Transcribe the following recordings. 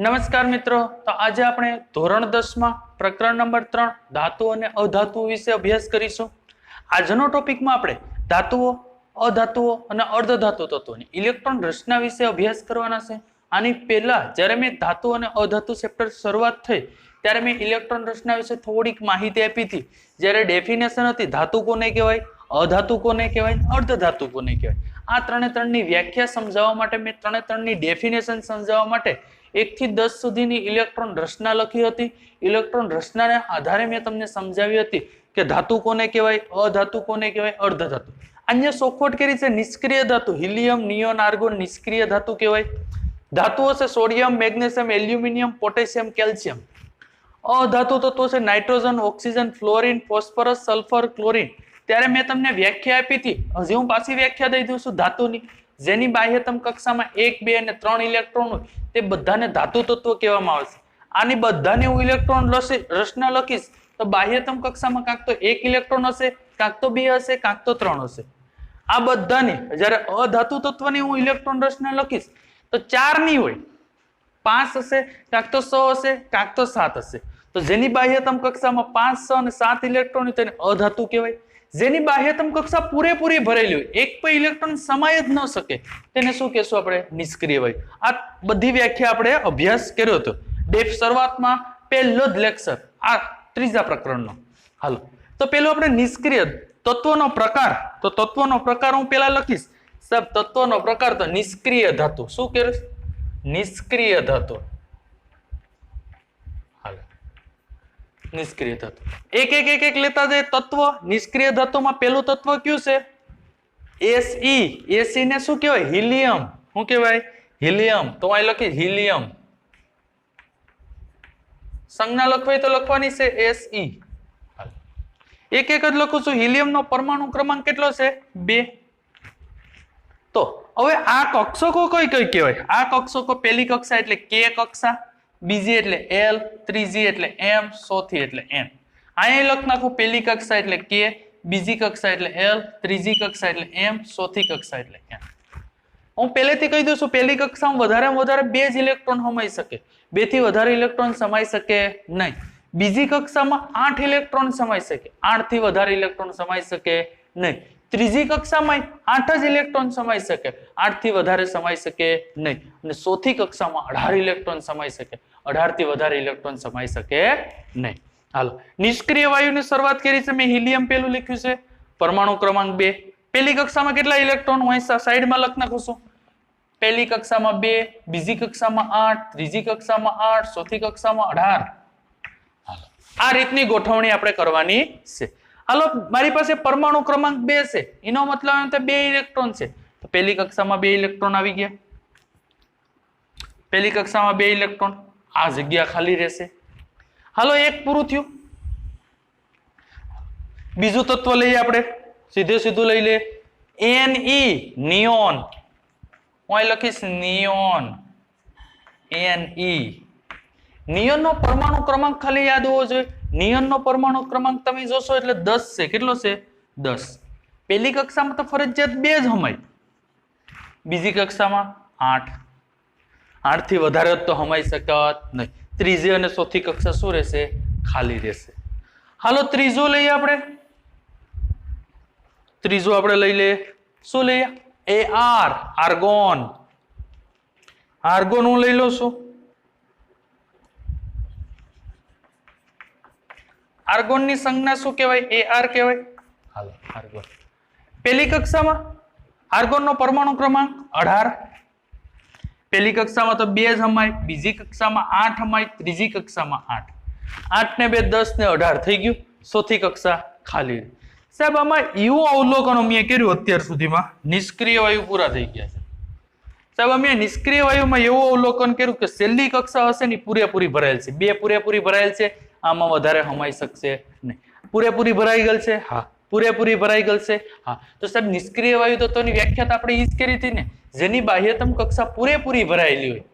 નમસ્કાર મિત્રો, તો આજે આપણે ધોરણ 10 માં પ્રકરણ નંબર 3 ધાતુ અને અધાતુઓ વિશે અભ્યાસ કરીશું. આજનો ટોપિકમાં આપણે ધાતુઓ, અધાતુઓ અને અર્ધધાતુ તત્વોની ઇલેક્ટ્રોન રચના વિશે અભ્યાસ કરવાના છે. આની પહેલા જ્યારે મેં ધાતુ અને અધાતુ ચેપ્ટર શરૂઆત થઈ ત્યારે મેં ઇલેક્ટ્રોન રચના વિશે થોડીક માહિતી આપી હતી. જ્યારે ડેફિનેશન હતી ધાતુ કોને કહેવાય, અધાતુ કોને કહેવાય, અર્ધધાતુ કોને કહેવાય. આ ત્રણની વ્યાખ્યા સમજાવવા માટે મેં ત્રણની ડેફિનેશન સમજાવવા માટે 1 થી 10 સુધીની ઇલેક્ટ્રોન રચના લખી હતી. ઇલેક્ટ્રોન રચનાને આધારે મેં તમને સમજાવી હતી કે ધાતુ કોને કહેવાય, અધાતુ કોને કહેવાય, અર્ધધાતુ. અન્ય સોખવટ કરી છે નિષ્ક્રિય ધાતુ, હિલિયમ, નિયોન, આર્ગોન નિષ્ક્રિય ધાતુ કહેવાય. ધાતુઓ છે sodium, magnesium, aluminium, potassium, calcium. અધાતુ તત્વો છે nitrogen, oxygen, fluorine, phosphorus, sulphur, chlorine. ત્યારે મેં તમને વ્યાખ્યા આપી હતી. હજી હું પાછી વ્યાખ્યા દઈ દઉં છું ધાતુની. જેની બાહ્યતમ કક્ષામાં 1, 2 અને 3 ઇલેક્ટ્રોન હોય તે બધાને ધાતુ તત્વો કહેવામાં આવે છે. આની બધાની હું ઇલેક્ટ્રોન રચના લખીશ તો બાહ્યતમ કક્ષામાં કાંક તો 1 ઇલેક્ટ્રોન હશે, કાંક તો 2 હશે, કાંક તો 3 હશે. આ બધાની જ્યારે અધાતુ તત્વની હું ઇલેક્ટ્રોન રચના લખીશ તો 4 ની હોય, 5 હશે, કાંક તો 6 હશે, કાંક તો 7 હશે. તો જેની બાહ્યતમ કક્ષામાં 5, 6 અને 7 ઇલેક્ટ્રોન હોય તેને અધાતુ કહેવાય. જેની બાહ્યતમ કક્ષા પૂરેપૂરી ભરેલી હોય, એક પણ ઇલેક્ટ્રોન સમાય જ ન શકે તેને શું કહેશું આપણે? નિષ્ક્રિય વાયુ. આ બધી વ્યાખ્યા આપણે અભ્યાસ કર્યો હતો શરૂઆતમાં પહેલો જ લેક્ચર આ ત્રીજા પ્રકરણનો. હાલો, તો પેલો આપણે નિષ્ક્રિય તત્વનો પ્રકાર. તો તત્વનો પ્રકાર હું પેલા લખીશ. સાહેબ તત્વનો પ્રકાર તો નિષ્ક્રિય ધાતુ. શું કરું? નિષ્ક્રિય ધાતુ. નિષ્ક્રિય ધાતુ એક લેતા જાય તત્વ. નિષ્ક્રિય ધાતુમાં પેલું તત્વ કયું છે? He. He ને શું કહેવાય? હિલિયમ. શું કહેવાય? હિલિયમ. તો અહીં લખી હિલિયમ. સંજ્ઞા લખવી તો લખવાની છે Se. એક જ લખું છું. હિલિયમનો પરમાણુ ક્રમાંક કેટલો છે? 2. તો હવે આ કક્ષકો કઈ કઈ કહેવાય? આ કક્ષકો પહેલી કક્ષા એટલે K કક્ષા, બીજી એટલે L, ત્રીજી એટલે M, ચોથી એટલે N. અહીં લખ નાખું પહેલી કક્ષા એટલે K, બીજી કક્ષા એટલે L, ત્રીજી કક્ષા એટલે M, ચોથી કક્ષા એટલે N. હું પહેલેથી કહી દઉં છું પહેલી કક્ષામાં વધારેમાં વધારે 2 જ ઇલેક્ટ્રોન સમાઈ શકે, 2 થી વધારે ઇલેક્ટ્રોન સમાઈ શકે નહીં. બીજી કક્ષામાં 8 ઇલેક્ટ્રોન સમાઈ શકે, 8 થી વધારે ઇલેક્ટ્રોન સમાઈ શકે નહીં. ત્રીજી કક્ષામાં 8 જ ઇલેક્ટ્રોન સમાઈ શકે, 8 થી વધારે સમાઈ શકે નહીં. અને ચોથી કક્ષામાં 18 ઇલેક્ટ્રોન સમાઈ શકે, 18 થી વધારે ઇલેક્ટ્રોન સમાઈ શકે નહીં. હાલો, નિષ્ક્રિય વાયુની શરૂઆત કરી છે મેં. હિલિયમ પેલું લખ્યું છે, પરમાણુ ક્રમાંક 2. પહેલી કક્ષામાં કેટલા ઇલેક્ટ્રોન? હું અહીં સાઈડમાં લખ નાખું છું. પહેલી કક્ષામાં 2, બીજી કક્ષામાં 8, ત્રીજી કક્ષામાં 8, ચોથી કક્ષામાં 18. હાલો, આ રીતની ગોઠવણી આપણે કરવાની છે. હાલો, મારી પાસે પરમાણુ ક્રમાંક 2 છે, એનો મતલબ એમ કે 2 ઇલેક્ટ્રોન છે. તો પહેલી કક્ષામાં 2 ઇલેક્ટ્રોન આવી ગયા. પહેલી કક્ષામાં 2 ઇલેક્ટ્રોન, આ જગ્યા ખાલી રહેશે. હાલો, એક પૂરું થયું. બીજું તત્વ લઈએ આપણે, સીધું લઈ લે. Ne, neon. હું અહીં લખીશ નિયોન. Ne. નિયોનનો પરમાણુ ક્રમાંક ખાલી યાદ હોવો જોઈએ. નિયોનનો પરમાણુ ક્રમાંક તમે જોશો એટલે 10 છે. કેટલો છે? 10. પહેલી કક્ષામાં તો ફરજિયાત 2 જ હમાય, બીજી કક્ષામાં 8. 8 થી વધારે તો હમાઈ શકત નહીં. ત્રીજી અને ચોથી કક્ષા શું રહેશે? ખાલી રહેશે. હાલો, ત્રીજો લઈએ આપણે. ત્રીજો આપણે લઈ લે. શું લઈએ? Ar, argon. આર્ગોન હું લઈ લઉં છું. આર્ગોનની સંજ્ઞા શું કહેવાય? Ar કહેવાય. હાલો, આર્ગોન. પહેલી કક્ષામાં આર્ગોનનો પરમાણુ ક્રમાંક 18. પહેલી કક્ષામાં તો 2 જ હમાય, બીજી કક્ષામાં 8 હમાય, ત્રીજી કક્ષામાં 8. 8 ને 2 10 ને 18 થઈ ગયું. ચોથી કક્ષા ખાલી. સાહેબ આમાં એવું અવલોકનો મેં કર્યું અત્યાર સુધીમાં, નિષ્ક્રિય વાયુ પૂરા થઈ ગયા છે. સાહેબ અમે નિષ્ક્રિય વાયુમાં એવું અવલોકન કર્યું કે છેલ્લી કક્ષા હશે ને પૂરેપૂરી ભરાયેલ છે. 2 પૂરેપૂરી ભરાયેલ છે, આમાં વધારે હમાઈ શકશે નહીં. પૂરેપૂરી ભરાઈ ગયેલ છે. હા, પૂરેપૂરી ભરાઈ ગયેલ છે. હા, તો સાહેબ નિષ્ક્રિય વાયુ તત્વની વ્યાખ્યા આપણે ઈ જ કરી હતી ને, જેની બાહ્યતમ કક્ષા પૂરેપૂરી ભરાયેલી હોય.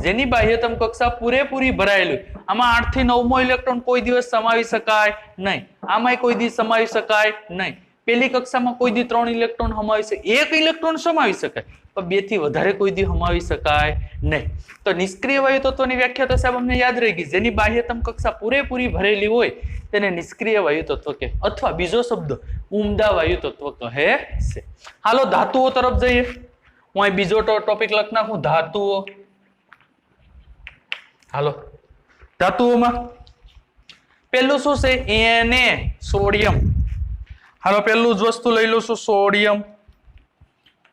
જેની બાહ્યતમ કક્ષા પૂરેપૂરી ભરાયેલી હોય, આમાં 8 થી 9મો ઇલેક્ટ્રોન કોઈ દિવસ સમાવી શકાય નહીં, આમાંય કોઈ દિવસ સમાવી શકાય નહીં. પહેલી કક્ષામાં કોઈ દી 3 ઇલેક્ટ્રોન સમાવી શકે, 1 ઇલેક્ટ્રોન સમાવી શકાય, પણ 2 થી વધારે કોઈ દી સમાવી શકાય નહીં. તો નિષ્ક્રિય વાયુ તત્વની વ્યાખ્યા તો સાહેબ અમને યાદ રહી ગઈ, જેની બાહ્યતમ કક્ષા પૂરેપૂરી ભરેલી હોય તેને નિષ્ક્રિય વાયુ તત્વ કહે, અથવા બીજો શબ્દ ઉમદા વાયુ તત્વ કહે છે. હાલો ધાતુઓ તરફ જઈએ. હું અહીં બીજો ટોપિક લખ નાખું, ધાતુઓ. હાલો ધાતુઓમાં પેલું શું છે? Na, sodium. હાલો પેલું જ વસ્તુ લઈ લઉં છું, સોડિયમ.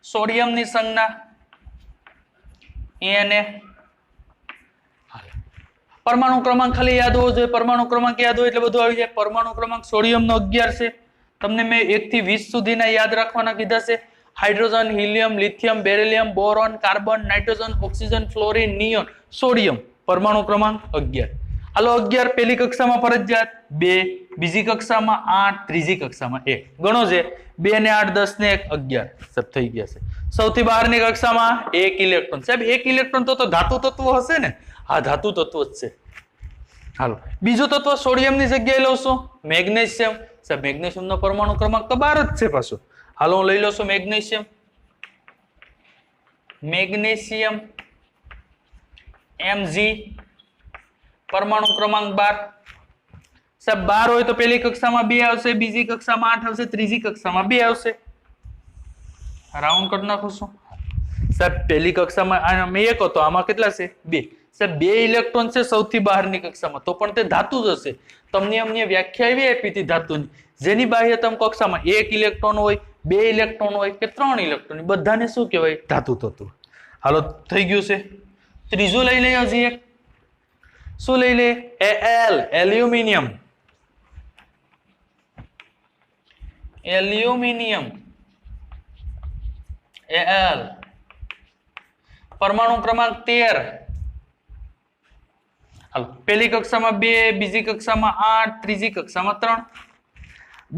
સોડિયમની સંજ્ઞા Na. પરમાણુ ક્રમાંક ખાલી યાદ હોવો જોઈએ, પરમાણુ ક્રમાંક યાદ હોય એટલે બધું આવી જાય. પરમાણુ ક્રમાંક સોડિયમનો 11 છે. તમને મેં 1 થી 20 સુધીના યાદ રાખવાના કીધા છે. Hydrogen, helium, lithium, beryllium, boron, carbon, nitrogen, oxygen, fluorine, neon, sodium. પરમાણુ ક્રમાંક 11. હાલો 11 પહેલી કક્ષામાં ફરજિયાત, 2 બીજી કક્ષામાં 8, ત્રીજી કક્ષામાં 1. ગણો છે 2 ને 8 10 ને 1 11 સબ થઈ ગયા છે. સૌથી બહારની કક્ષામાં 1 ઇલેક્ટ્રોન. સાહેબ 1 ઇલેક્ટ્રોન તો ધાતુ તત્વ હશે ને? હા ધાતુ તત્વ જ છે. હાલો બીજું તત્વ સોડિયમની જગ્યાએ લઉં છું મેગ્નેશિયમ. સાહેબ મેગ્નેશિયમનો પરમાણુ ક્રમાંક તો 12 જ છે પાછો. હાલો હું લઈ લઉં છું મેગ્નેશિયમ. મેગ્નેશિયમ Mg, પરમાણુ ક્રમાંક 12. સાહેબ 12 હોય તો પહેલી કક્ષામાં 2 આવશે, બીજી કક્ષામાં 8 આવશે, ત્રીજી કક્ષામાં 2 આવશે. રાઉન્ડ કરી નાખું છું. સાહેબ પહેલી કક્ષામાં આમાં 1 હતો, આમાં કેટલા છે? 2. સાહેબ 2 ઇલેક્ટ્રોન છે સૌથી બહારની કક્ષામાં, તો પણ તે ધાતુ જ હશે. તમને અમને વ્યાખ્યા એવી આપી હતી ધાતુની, જેની બાહ્યતમ કક્ષામાં 1 ઇલેક્ટ્રોન હોય, 2 ઇલેક્ટ્રોન હોય કે 3 ઇલેક્ટ્રોન, બધાને શું કહેવાય? ધાતુ તત્વ. હાલો થઈ ગયું છે. ત્રીજું લઈ લઈએ હજી એક. શું લઈ લે? Al, aluminium. એલ્યુમિનિયમ Al, પરમાણુ ક્રમાંક 13. હાલો પહેલી કક્ષામાં 2, બીજી કક્ષામાં 8, ત્રીજી કક્ષામાં 3.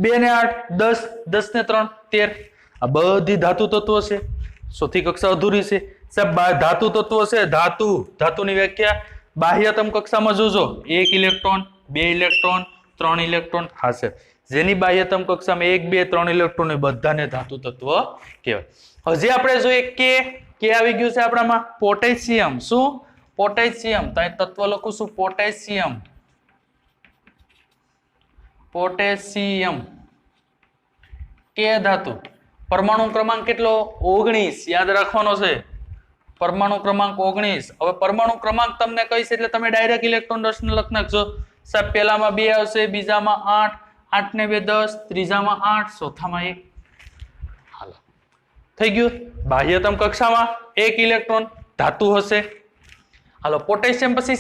2 ને 8 10, 10 ને 3 13. આ બધી ધાતુ તત્વો છે. ચોથી કક્ષા અધૂરી છે. સાહેબ ધાતુ તત્વો છે. ધાતુની વ્યાખ્યા બાહ્યતમ કક્ષામાં જોજો 1 ઇલેક્ટ્રોન, 2 ઇલેક્ટ્રોન, 3 ઇલેક્ટ્રોન. હા સર જેની બાહ્યતમ કક્ષામાં 1, 2, 3 ઇલેક્ટ્રોન બધાને ધાતુ તત્વ કહેવાય. હજી આપણે જોઈએ કે આવી ગયું છે આપણામાં પોટેશિયમ. શું? પોટેશિયમ. તો અહીં તત્વ લખું છું પોટેશિયમ. પોટેશિયમ કે ધાતુ. પરમાણુ ક્રમાંક કેટલો? 19. યાદ રાખવાનો છે પરમાણુ ક્રમાંક 19. હવે પરમાણુ ક્રમાંક તમને કહીશ એટલે તમે ડાયરેક્ટ ઇલેક્ટ્રોન રચના લખ નાખજો. સાહેબ પહેલામાં 2 આવશે, બીજામાં 8, 8 ને 2 10, ત્રીજામાં 8, ચોથામાં 1. હાલો થઈ ગયું. બાહ્યતમ કક્ષામાં 1 ઇલેક્ટ્રોન ધાતુ હશે. હાલો પોટેશિયમ પછી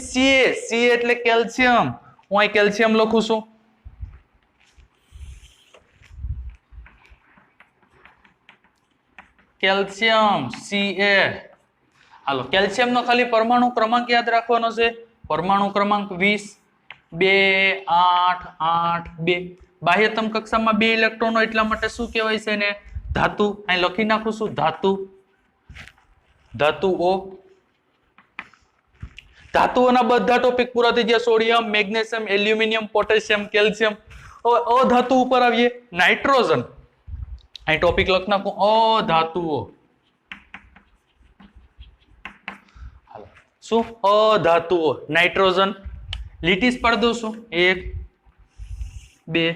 Ca એટલે કેલ્શિયમ. હું અહીં કેલ્શિયમ લખું છું. Calcium Ca. હાલો કેલ્શિયમનો ખાલી પરમાણુ ક્રમાંક યાદ રાખવાનો છે. પરમાણુ ક્રમાંક 20, 2, 8, 8, 2. બાહ્યતમ કક્ષામાં 2 ઇલેક્ટ્રોનો, એટલા માટે શું કહેવાય છે ને? ધાતુ. અહીં લખી નાખું છું ધાતુ. ધાતુઓ. ધાતુઓના બધા ટોપિક પૂરા થઈ ગયા. Sodium, magnesium, aluminium, potassium, calcium. હવે અધાતુ ઉપર આવીએ. નાઇટ્રોજન. અહીં ટોપિક લખ નાખું અધાતુઓ. હાલો શું? અધાતુઓ. નાઇટ્રોજન લીટીસ પાડી દઉં છું. 1, 2,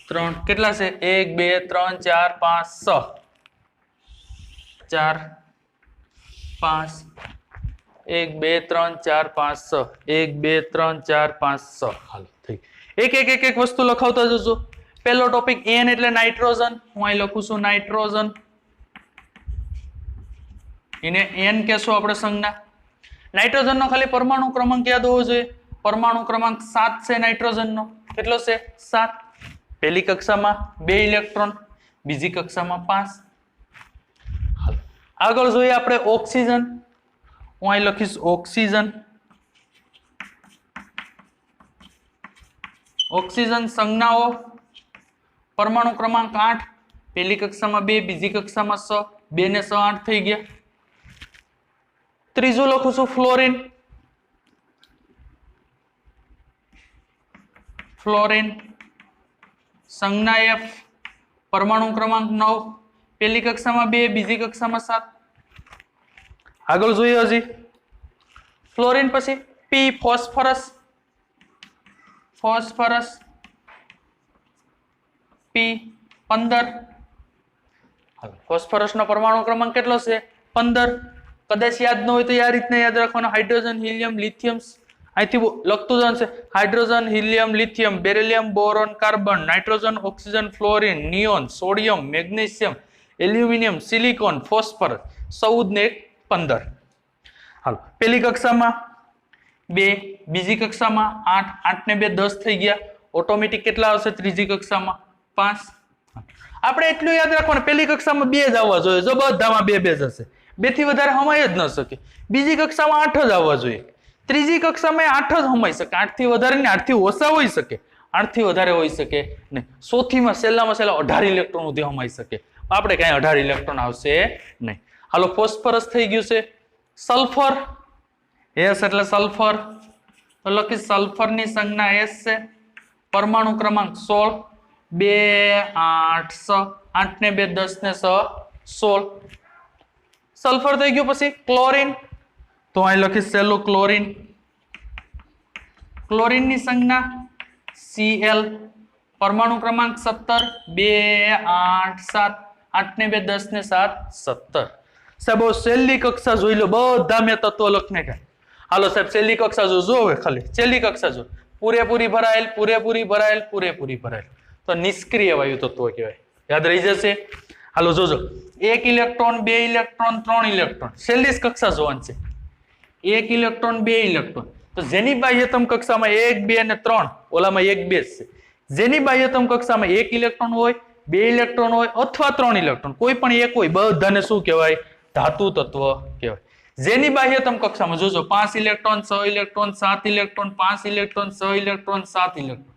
3. કેટલા છે? 1, 2, 3, 4, 5, 6. 4, 5. 1, 2, 3, 4, 5, 6. 1, 2, 3, 4, 5, 6. હાલો થઈ. એક વસ્તુ લખાવતા જજો. પહેલો ટોપિક N એટલે નાઇટ્રોજન. હું અહીં લખું છું નાઇટ્રોજન. એને N કહેશો આપણે સંજ્ઞા. નાઇટ્રોજનનો ખાલી પરમાણુ ક્રમાંક યાદ હોવો જોઈએ. પરમાણુ ક્રમાંક 7 છે નાઇટ્રોજનનો. કેટલો છે? 7. પહેલી કક્ષામાં 2 ઇલેક્ટ્રોન, બીજી કક્ષામાં 5. હાલો આગળ જોઈએ આપણે ઓક્સિજન. હું અહીં લખીશ ઓક્સિજન. ઓક્સિજન સંજ્ઞાઓ પરમાણુ ક્રમાંક 8. પહેલી કક્ષામાં 2, બીજી કક્ષામાં 6. 2 ને 6 8 થઈ ગયા. ત્રીજું લખું છું ફ્લોરિન. ફ્લોરિન સંજ્ઞા F. परमाणु क्रमांक 9 पहली कक्षा में 2 बीजी कक्षा में 7 आगळ જોઈએ હજી ફ્લોરિન પછી P ફોસ્ફરસ P 15 હાલો ફોસ્ફરસ નો પરમાણુ ક્રમાંક કેટલો છે 15 કદાચ યાદ ન હોય તો આ રીતના યાદ રાખવાનો હાઇડ્રોજન હિલિયમ લિથિયમ અહીંથી લખતું જવાનું છે hydrogen helium lithium beryllium boron carbon nitrogen oxygen fluorine neon sodium magnesium aluminium silicon phosphorus 14 ને 15 હાલો પહેલી કક્ષામાં 2 બીજી કક્ષામાં 8 8 ને 2 10 થઈ ગયા ઓટોમેટિક કેટલા આવશે ત્રીજી કક્ષામાં 5 આપણે એટલું યાદ રાખવાનું પહેલી કક્ષામાં 2 જ આવવા જોઈએ જો બધામાં 2 2 જ હશે 2 થી વધારે હમાઈ જ ન શકે બીજી કક્ષામાં 8 જ આવવા જોઈએ ત્રીજી કક્ષામાં 8 જ હમાઈ શકે 8 થી વધારે ને 8 થી ઓછા હોઈ શકે 8 થી વધારે હોઈ શકે નહીં 100 થી માં છેલ્લા 18 ઇલેક્ટ્રોન સુધી હમાઈ શકે આપણે કઈ 18 ઇલેક્ટ્રોન આવશે નહીં હાલો ફોસ્ફરસ થઈ ગયું છે સલ્ફર S એટલે સલ્ફર તો લખી સલ્ફર ની સંજ્ઞા S છે પરમાણુ ક્રમાંક 16 2 8 6 8 ને 2 10 ને 6 16 સલ્ફર થઈ ગયું પછી ક્લોરીન તો અહીં લખી સેલો ક્લોરીન ક્લોરીન ની સંજ્ઞા Cl પરમાણુ ક્રમાંક 17 2 8 7 8 ને 2 10 ને 7 17 સાહેબ છેલ્લી કક્ષા જોઈ લો બધા મેં તત્વો લખને કાંઈ હાલો સાહેબ છેલ્લી કક્ષા જો હવે ખાલી છેલ્લી કક્ષા જો પૂરેપૂરી ભરાયેલ તો નિષ્ક્રિય વાયુ તત્વો કહેવાય યાદ રહી જશે હાલો જોજો 1 ઇલેક્ટ્રોન 2 ઇલેક્ટ્રોન 3 ઇલેક્ટ્રોન છેલ્લી કક્ષા જોવાની છે 1 ઇલેક્ટ્રોન 2 ઇલેક્ટ્રોન તો જેની બાહ્યતમ કક્ષામાં 1 2 અને 3 ઓલામાં 1 2 છે જેની બાહ્યતમ કક્ષામાં 1 ઇલેક્ટ્રોન હોય 2 ઇલેક્ટ્રોન હોય અથવા 3 ઇલેક્ટ્રોન કોઈ પણ એક હોય બધાને શું કહેવાય ધાતુ તત્વ કહેવાય જેની બાહ્યતમ કક્ષામાં જોજો 5 electron 6 electron 7 electron 5 electron 6 electron 7 electron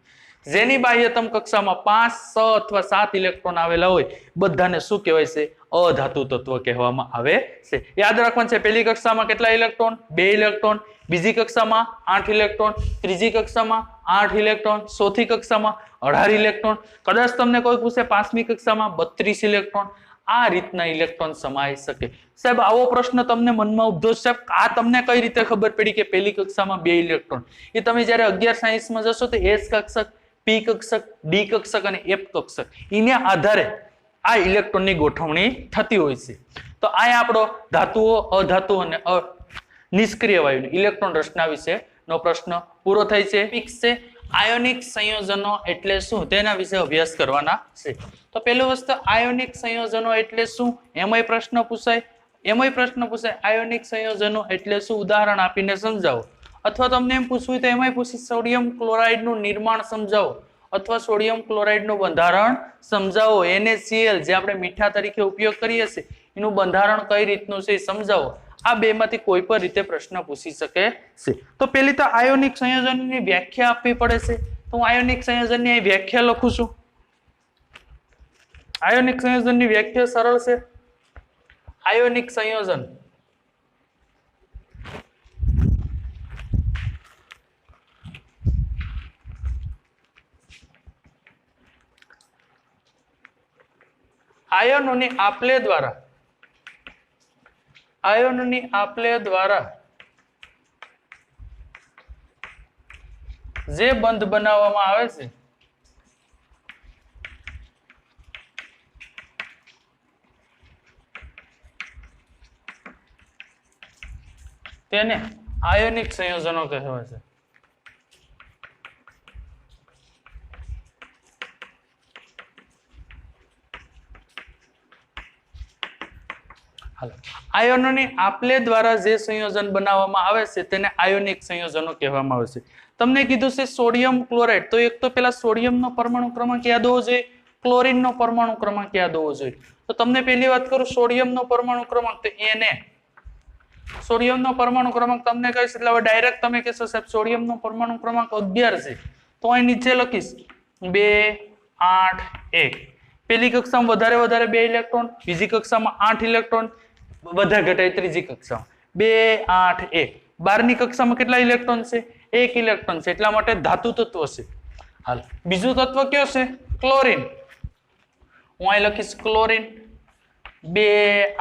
જેની બાહ્યતમ કક્ષામાં 5 6 અથવા 7 ઇલેક્ટ્રોન આવેલા હોય બધાને શું કહેવાય છે અધાતુ તત્વ કહેવામાં આવે છે યાદ રાખવાનું છે પહેલી કક્ષામાં કેટલા ઇલેક્ટ્રોન 2 ઇલેક્ટ્રોન બીજી કક્ષામાં 8 ઇલેક્ટ્રોન ત્રીજી કક્ષામાં 8 ઇલેક્ટ્રોન ચોથી કક્ષામાં 18 ઇલેક્ટ્રોન કદાચ તમને કોઈ પૂછે પાંચમી કક્ષામાં 32 ઇલેક્ટ્રોન આ રીતના ઇલેક્ટ્રોન સમાઈ શકે સાહેબ આવો પ્રશ્ન તમને મનમાં ઉદ્ભવ સાહેબ આ તમને કઈ રીતે ખબર પડી કે પહેલી કક્ષામાં 2 ઇલેક્ટ્રોન એ તમે જ્યારે 11 સાયન્સમાં જશો તો S કક્ષક P કક્ષક D કક્ષક અને F કક્ષક એના આધારે આ ઇલેક્ટ્રોનની ગોઠવણી થતી હોય છે તો આ આપણો ધાતુઓ અધાતુઓ અને નિષ્ક્રિય વાયુની ઇલેક્ટ્રોન રચના વિશેનો પ્રશ્ન પૂરો થાય છે ફિક્સ છે આયોનિક સંયોજનો એટલે શું તેના વિશે અભ્યાસ કરવાના છે તો પહેલી વસ્તુ આયોનિક સંયોજનો એટલે શું એમાંય પ્રશ્ન પૂછાય આયોનિક સંયોજનો એટલે શું ઉદાહરણ આપીને સમજાવો અથવા તમને એમ પૂછવું તો એમાંય પૂછી સોડિયમ ક્લોરાઇડ નું નિર્માણ સમજાવો અથવા સોડિયમ ક્લોરાઇડ નું બંધારણ સમજાવો NaCl જે આપણે મીઠા તરીકે ઉપયોગ કરીએ છીએ એનું બંધારણ કઈ રીતનું છે સમજાવો આ બેમાંથી કોઈ પણ રીતે પ્રશ્ન પૂછી શકે છે તો પહેલી તો આયોનિક સંયોજનની વ્યાખ્યા આપવી પડે છે તો હું આયોનિક સંયોજનની વ્યાખ્યા લખું છું આયોનિક સંયોજનની વ્યાખ્યા સરળ છે આયોનિક સંયોજન આયનોની આપલે દ્વારા જે બંધ બનાવવામાં આવે છે તેને આયોનિક સંયોજનો કહેવાય છે આયનોની આપલે દ્વારા જે સંયોજન બનાવવામાં આવે છે તેને આયોનિક સંયોજનો કહેવામાં આવે છે તમને કીધું છે સોડિયમ ક્લોરાઇડ તો એક તો પેલા સોડિયમનો પરમાણુ ક્રમાંક યાદ હોવો જોઈએ ક્લોરીનનો પરમાણુ ક્રમાંક યાદ હોવો જોઈએ તો તમને પહેલી વાત કરું સોડિયમનો પરમાણુ ક્રમાંક તો Na સોડિયમનો પરમાણુ ક્રમાંક તમને કહીશ એટલે હવે ડાયરેક્ટ તમે કહેશો સાહેબ સોડિયમનો પરમાણુ ક્રમાંક 11 છે તો અહીં નીચે લખીશ 2 8 1 પહેલી કક્ષામાં વધારે 2 ઇલેક્ટ્રોન બીજી કક્ષામાં 8 ઇલેક્ટ્રોન બધા ઘટાય ત્રીજી કક્ષામાં 2 8 1 12ની કક્ષામાં કેટલા ઇલેક્ટ્રોન છે 1 ઇલેક્ટ્રોન છે એટલા માટે ધાતુ તત્વ છે હાલ બીજું તત્વ કયો છે ક્લોરીન હું અહીં લખીશ ક્લોરીન 2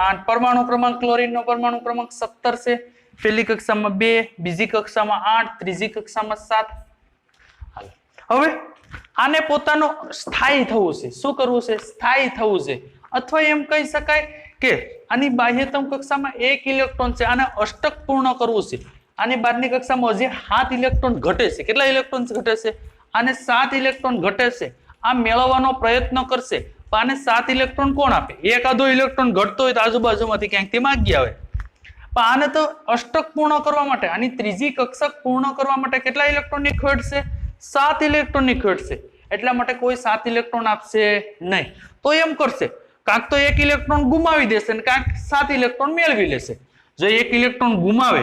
8 પરમાણુ ક્રમાંક ક્લોરીનનો પરમાણુ ક્રમાંક 17 છે. પહેલી કક્ષામાં 2, બીજી કક્ષામાં 8, ત્રીજી કક્ષામાં 7. હાલો હવે આને પોતાનું સ્થાયી થવું છે. શું કરવું છે? સ્થાયી થવું છે. અથવા એમ કહી શકાય કે આની બાહ્યતમ કક્ષામાં 1 ઇલેક્ટ્રોન છે, આને અષ્ટક પૂર્ણ કરવું છે. આની બહારની કક્ષામાં હજી 7 ઇલેક્ટ્રોન ઘટે છે. કેટલા ઇલેક્ટ્રોન ઘટે છે? આને 7 ઇલેક્ટ્રોન ઘટે છે. આ મેળવવાનો પ્રયત્ન કરશે, પણ આને 7 ઇલેક્ટ્રોન કોણ આપે? એકાદો ઇલેક્ટ્રોન ઘટતો હોય તો આજુબાજુમાંથી ક્યાંકથી માંગી આવે. પણ આને તો અષ્ટક પૂર્ણ કરવા માટે, આની ત્રીજી કક્ષક પૂર્ણ કરવા માટે કેટલા ઇલેક્ટ્રોનની ખોટ છે? 7 ઇલેક્ટ્રોનની ખોટ છે. એટલા માટે કોઈ 7 ઇલેક્ટ્રોન આપશે નહીં. તો એમ કરશે, કાંક તો 1 ઇલેક્ટ્રોન ગુમાવી દેશે અને કાંક 7 ઇલેક્ટ્રોન મેળવી લેશે. જો 1 ઇલેક્ટ્રોન ગુમાવે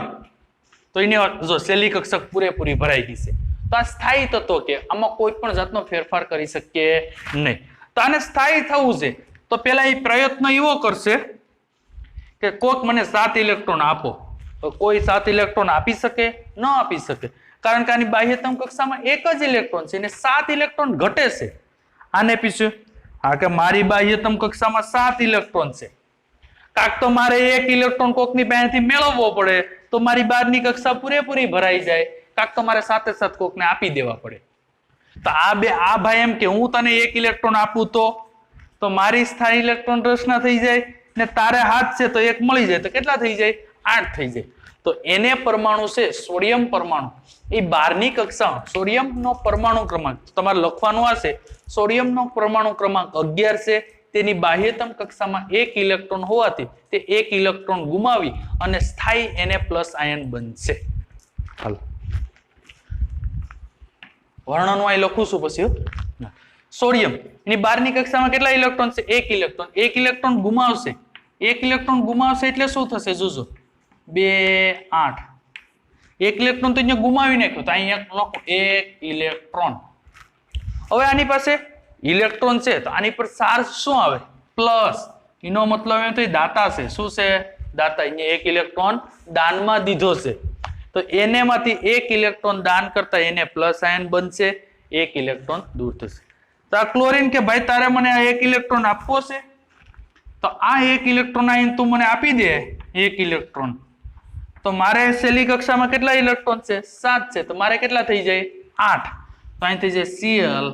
તો એને જો છેલ્લી કક્ષક પૂરેપૂરી ભરાઈ ગઈ છે. તો આ સ્થાયી તત્વ કે આમાં કોઈ પણ જાતનો ફેરફાર કરી શકીએ નહીં. તો આને સ્થાયી થવું છે તો પેલા એ પ્રયત્ન એવો કરશે કે કોક મને 7 ઇલેક્ટ્રોન આપો. તો કોઈ 7 ઇલેક્ટ્રોન આપી શકે? ન આપી શકે, કારણ કે આની બાહ્યતમ કક્ષામાં 1 જ ઇલેક્ટ્રોન છે અને 7 ઇલેક્ટ્રોન ઘટે છે. આને પીછું હા કે મારી બાહ્યતમ કક્ષામાં 7 ઇલેક્ટ્રોન છે, કાંક તો મારે 1 ઇલેક્ટ્રોન કોકની પાસેથી મેળવવો પડે તો મારી બહારની કક્ષા પૂરેપૂરી ભરાઈ જાય, કાંક તો મારે સાથે સાથ કોકને આપી દેવા પડે. તો આ ભાઈ એમ કે હું તને 1 ઇલેક્ટ્રોન આપું તો મારી સ્થાયી ઇલેક્ટ્રોન રચના થઈ જાય ને તારે હાથ છે તો 1 મળી જાય, તો કેટલા થઈ જાય? 8 થઈ જાય. તો એને પરમાણુ છે સોડિયમ પરમાણુ. એ બહારની કક્ષા સોડિયમનો પરમાણુ ક્રમાંક તમારે લખવાનું હશે. સોડિયમનો પરમાણુ ક્રમાંક 11 છે. તેની બાહ્યતમ કક્ષામાં 1 ઇલેક્ટ્રોન હોવાથી તે 1 ઇલેક્ટ્રોન ગુમાવી અને સ્થાયી Na+ આયન બનશે. હાલો વર્ણન અહીં લખું છું પછી. સોડિયમ એની બહારની કક્ષામાં કેટલા ઇલેક્ટ્રોન છે? 1 ઇલેક્ટ્રોન. 1 ઇલેક્ટ્રોન ગુમાવશે. 1 ઇલેક્ટ્રોન ગુમાવશે એટલે શું થશે? જોજો 2 8. 1 ઇલેક્ટ્રોન તો અહીંયા ગુમાવી નાખ્યો, તો અહીંયા લખો 1 ઇલેક્ટ્રોન. હવે આની પાસે ઇલેક્ટ્રોન છે તો આની પર ચાર્જ શું આવે? પ્લસ. એનો મતલબ એમ તો દાતા છે. શું છે? દાતા. અહીંયા 1 ઇલેક્ટ્રોન દાનમાં દીધો છે તો એને માંથી 1 ઇલેક્ટ્રોન દાન કરતા એને પ્લસ આયન બનશે, 1 ઇલેક્ટ્રોન દૂર થશે. તો આ ક્લોરીન કે ભાઈ તારે મને આ 1 ઇલેક્ટ્રોન આપવો છે તો આ 1 ઇલેક્ટ્રોન આયન તું મને આપી દે 1 ઇલેક્ટ્રોન. તો મારે છેલ્લી કક્ષામાં કેટલા ઇલેક્ટ્રોન છે? 7 છે. તો મારે કેટલા થઈ જાય? 8. તો અહીં થઈ જાય Cl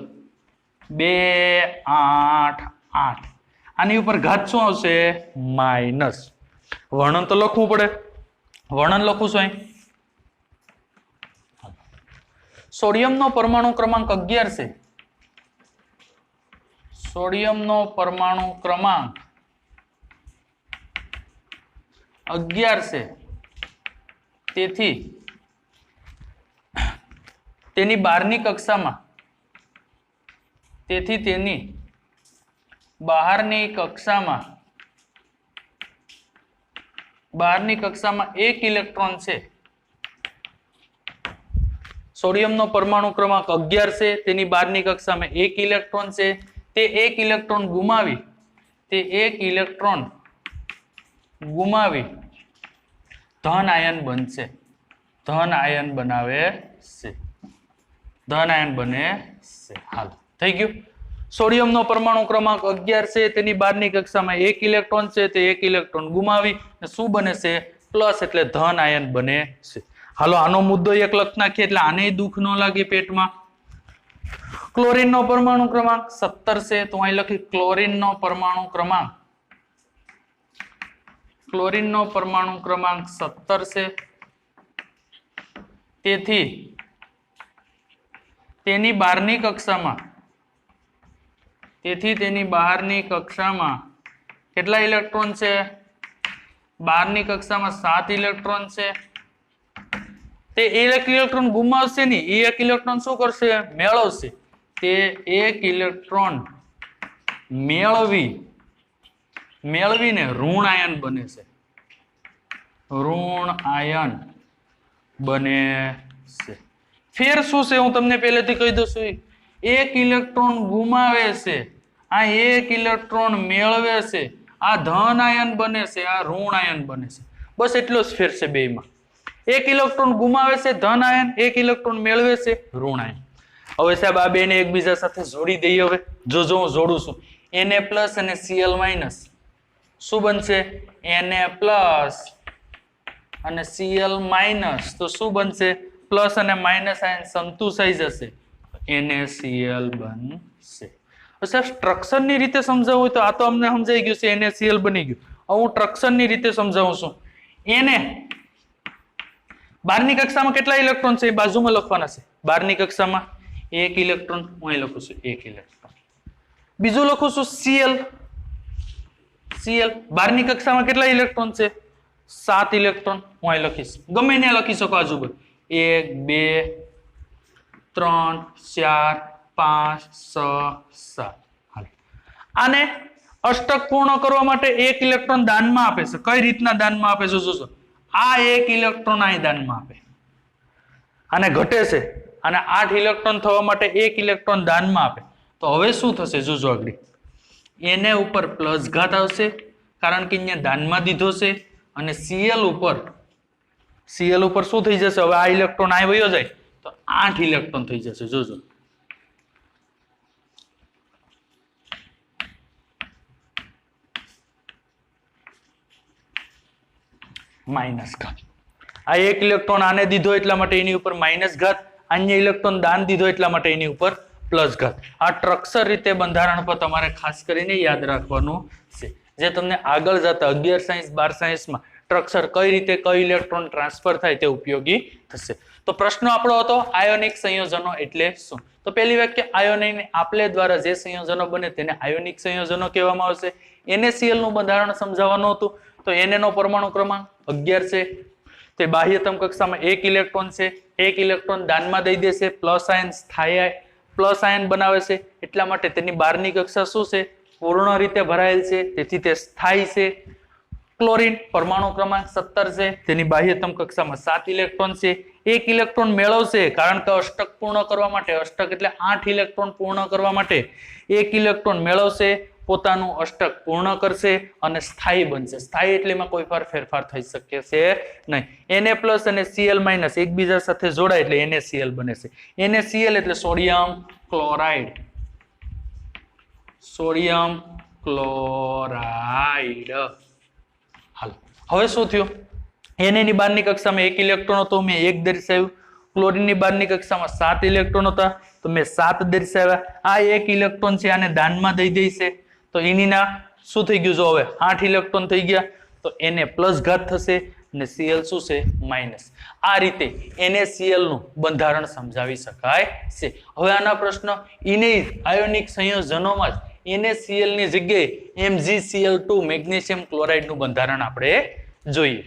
2 8 8. આની ઉપર ઘાત શું આવશે? માઇનસ. વર્ણન તો લખવું પડે. વર્ણન લખું છું અહીં. સોડિયમનો પરમાણુ ક્રમાંક 11 છે. સોડિયમનો પરમાણુ ક્રમાંક 11 છે. તેથી તેની બહારની કક્ષામાં બહારની કક્ષામાં 1 ઇલેક્ટ્રોન છે. સોડિયમનો પરમાણુ ક્રમાંક 11 છે. તેની બહારની કક્ષામાં 1 ઇલેક્ટ્રોન છે. તે 1 ઇલેક્ટ્રોન ગુમાવી ધન આયન બનશે. ધન આયન બનાવે છે. ધન આયન બને છે. હાલ થઈ ગયું. સોડિયમનો પરમાણુ ક્રમાંક 11 છે. તેની બહારની કક્ષામાં 1 ઇલેક્ટ્રોન છે. તે 1 ઇલેક્ટ્રોન ગુમાવી શું બને છે? પ્લસ, એટલે ધન આયન બને છે. હાલો આનો મુદ્દો એક લખ નાખીએ એટલે આને દુઃખ ન લાગે પેટમાં. ક્લોરીનનો પરમાણુ ક્રમાંક 17 છે. તો અહીં લખી ક્લોરીનનો પરમાણુ ક્રમાંક 17 છે. તેથી તેની બહારની કક્ષામાં કેટલા ઇલેક્ટ્રોન છે? બહારની કક્ષામાં 7 ઇલેક્ટ્રોન છે. તે 1 ઇલેક્ટ્રોન ગુમાવશે નહીં, એ 1 ઇલેક્ટ્રોન શું કરશે? મેળવશે. તે 1 ઇલેક્ટ્રોન મેળવીને ઋણ આયન બને છે. ઋણ આયન બને છે. ફેર શું છે હું તમને પહેલેથી કહી દઉં છું. 1 ઇલેક્ટ્રોન ગુમાવે છે, આ 1 ઇલેક્ટ્રોન મેળવે છે. આ ધન આયન બને છે, આ ઋણ આયન બને છે. બસ એટલો જ ફેર છે બેમાં. 1 ઇલેક્ટ્રોન ગુમાવે છે ધન આયન, 1 ઇલેક્ટ્રોન મેળવે છે ઋણ આયન. હવે સાહેબ આ બેને એકબીજા સાથે જોડી દઈએ. હવે જો હું જોડું છું Na પ્લસ અને Cl માઇનસ શું બનશે Na પ્લસ અને Cl માઇનસ તો શું બનશે પ્લસ અને માઇનસ આયન સંતુષાઈ જશે NaCl બનશે. સાહેબ સ્ટ્રક્ચર ની રીતે સમજાવવું હોય તો આ તો અમને સમજાઈ ગયું છે NaCl બની ગયું. હવે હું સ્ટ્રક્ચર ની રીતે સમજાવું છું. Na 12 ની કક્ષામાં કેટલા ઇલેક્ટ્રોન છે એ બાજુમાં લખવાના છે. 12 ની કક્ષામાં 1 ઇલેક્ટ્રોન હું અહીં લખું છું 1 ઇલેક્ટ્રોન. બીજું લખું છું Cl 12 ની કક્ષામાં કેટલા ઇલેક્ટ્રોન છે 7 ઇલેક્ટ્રોન હું અહીં લખીશ. ગમે ત્યાં લખી શકો આજુબાજુ 1 2 3 4 5 6 7. આને અષ્ટક પૂર્ણ કરવા માટે 1 ઇલેક્ટ્રોન દાનમાં આપે છે. કઈ રીતના દાનમાં આપે છે જોજો. આ 1 ઇલેક્ટ્રોન અહીં દાનમાં આપે અને ઘટે છે અને 8 ઇલેક્ટ્રોન થવા માટે 1 ઇલેક્ટ્રોન દાનમાં આપે. તો હવે શું થશે જોજો આગળ Na ઉપર પ્લસ ઘાત આવશે કારણ કે અહીંયા દાનમાં દીધો છે અને Cl ઉપર શું થઈ જશે હવે આ ઇલેક્ટ્રોન અહીં વયો જાય તો 8 ઇલેક્ટ્રોન થઈ જશે જોજો. માઇનસ ઘાત આ 1 ઇલેક્ટ્રોન આને દીધો એટલા માટે એની ઉપર માઇનસ ઘાત અન્ય ઇલેક્ટ્રોન દાન દીધો એટલા માટે એની ઉપર પ્લસ ઘાત. આ સ્ટ્રક્ચર રીતે બંધારણ પર તમારે ખાસ કરીને યાદ રાખવાનું છે જે તમને આગળ જતા 11 સાયન્સ 12 સાયન્સમાં સ્ટ્રક્ચર કઈ રીતે કઈ ઇલેક્ટ્રોન ટ્રાન્સફર થાય તે ઉપયોગી થશે. તો પ્રશ્ન આપણો હતો આયોનિક સંયોજનો એટલે શું. તો પહેલી વાક્ય આયોનિક આપલે દ્વારા જે સંયોજનો બને તેને આયોનિક સંયોજનો કહેવામાં આવશે. NaCl નું બંધારણ સમજાવવાનું હતું તો Na નો પરમાણુ ક્રમાંક 11 છે. તે બાહ્યતમ કક્ષામાં 1 ઇલેક્ટ્રોન છે. 1 ઇલેક્ટ્રોન દાનમાં દઈ દેશે પ્લસ આયન સ્થાયી પ્લસ આયન બનાવે છે એટલા માટે તેની 12 ની કક્ષા શું છે પૂર્ણ રીતે ભરાયેલ છે તેથી તે સ્થાયી છે. ક્લોરીન પરમાણુ ક્રમાંક 17 છે. તેની બાહ્યતમ કક્ષામાં 7 ઇલેક્ટ્રોન છે. 1 ઇલેક્ટ્રોન મેળવશે કારણ કે અષ્ટક પૂર્ણ કરવા માટે અષ્ટક એટલે 8 ઇલેક્ટ્રોન પૂર્ણ કરવા માટે 1 ઇલેક્ટ્રોન મેળવશે પોતાનું અષ્ટક પૂર્ણ કરશે અને સ્થાયી બનશે. સ્થાયી એટલે એમાં કોઈ ફેરફાર થઈ શકે છે નહીં. Na પ્લસ અને Cl માઇનસ એકબીજા સાથે જોડાય એટલે NaCl બને છે. NaCl એટલે સોડિયમ ક્લોરાઇડ. Sodium chloride. હાલો હવે શું થયું Na ની 12 ની કક્ષામાં 1 ઇલેક્ટ્રોન હતો મેં 1 દર્શાવ્યું. ક્લોરીન ની 12 ની કક્ષામાં 7 ઇલેક્ટ્રોન હતા તો મેં 7 દર્શાવ્યા. આ 1 ઇલેક્ટ્રોન છે આને દાનમાં દઈ દેશે તો એનીના શું થઈ ગયું જો હવે 8 ઇલેક્ટ્રોન થઈ ગયા તો Na પ્લસ ઘાત થશે અને Cl શું છે માઇનસ. આ રીતે NaCl નું બંધારણ સમજાવી શકાય છે. હવે આના પ્રશ્ન આયોનિક સંયોજનોમાં જ NaCl ની જગ્યાએ MgCl2 મેગ્નેશિયમ ક્લોરાઇડ નું બંધારણ આપણે જોઈએ.